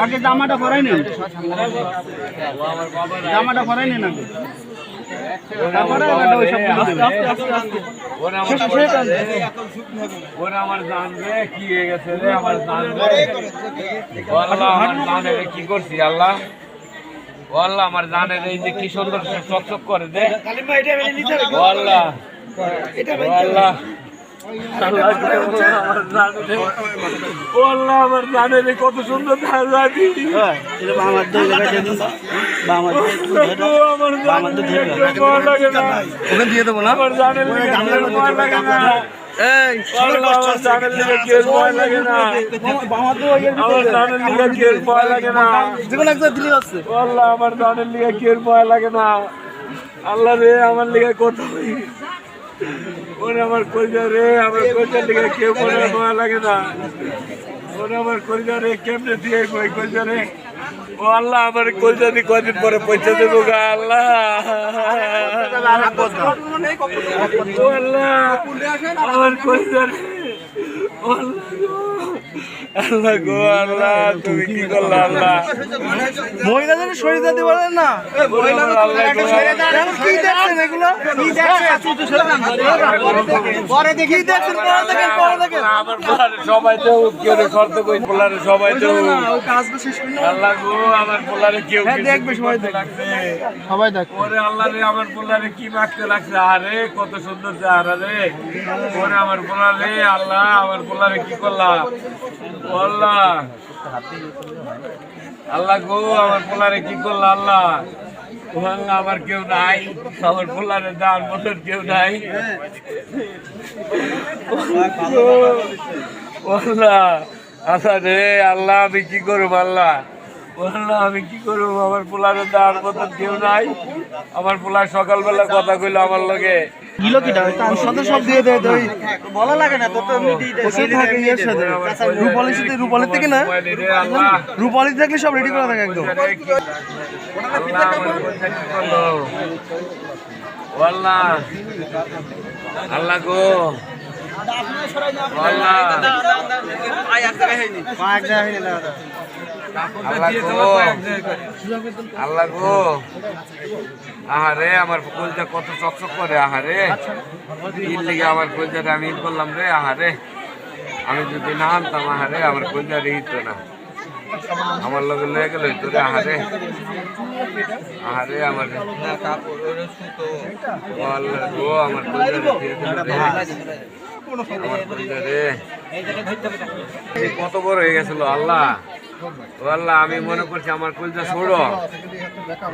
আগে জামাটা পরাই নেন, জামাটা পরাই নেন আগে। কি করছি আল্লাহ, আল্লাহ আমার জানের এই যে কি সুন্দর চকচক করে দে আল্লাহ, আল্লাহ আমার জানের কত সুন্দর দিয়ে দেবো না, আমার জানের লাগে না, আল্লাহ রে আমার লিগে কত ওরে আমার কলজা রে, আমার কলজার লিগে কেউ মনে ভয় লাগে না, ওরে আমার কলজা রে কেমনে দিয়ে কই কলজা রে, ও আল্লাহ আমার কলজা দিয়ে কদিন পরে পয়সা দেবো গা আল্লাহ, আমার কলজা রে আল্লাহ গো আল্লাহ, তুমি কি করলা আল্লাহ, মহিলাদের শরীর দিতে পারেন না, কি দেখছেন এগুলো, কি দেখছেন, আমার পোলারে সবাই তো কেউ শর্ত কই, পোলারে সবাই তো আল্লাহ গো আমার পোলারে কেউ দেখবে, সবাই লাগছে, সবাই দেখ ওরে আল্লাহ রে আমার পোলারে কি মাখতে লাগছে, আরে কত সুন্দর চেহারা রে, ওরে আমার পোলারে আল্লাহ আমার পোলারে কি করলা আল্লাহ, আল্লাহ গো আমার পোলারে কি করলা আল্লাহ, আল্লাহ আমার কেউ নাই, আমার পোলারে দান মতন কেউ নাই আল্লাহ, আল্লাহ রে আল্লাহ আমি কি করব আল্লাহ, আল্লাহ আমি কি করব, আমার পোলারে দান মতন কেউ নাই, আমার পোলার সকালবেলা কথা কইলো আমার লগে গিলো কিটা ওর সাথে সব দিয়ে দেয়, দই বলা লাগে না, তো তো এমনি দিয়ে দেয় থাকে এর সাথে রূপালীর সাথে, রূপালীর থেকে না, রূপালী থাকলে সব রেডি করা থাকে একদম। আল্লাহ আমার কোনটা কি করলো আল্লাহ, আল্লাহ গো আল্লাহ, আল্লাহ গো আহারে আমার কলজা কত চকচক করে, আহারে ঈদ লেগে আমার কলজাটা আমি ঈদ করলাম রে, আহারে আমি যদি না আনতাম আহারে আমার কলজা রে ঈদ না, আমার লগে লয়ে গেল তো রে, আহারে আহারে আমার আল্লাহ গো আমার কলজা রে কত বড় হয়ে গেছিল আল্লাহ, আল্লাহ আমি মনে করছি আমার কলজা ছোড়ো,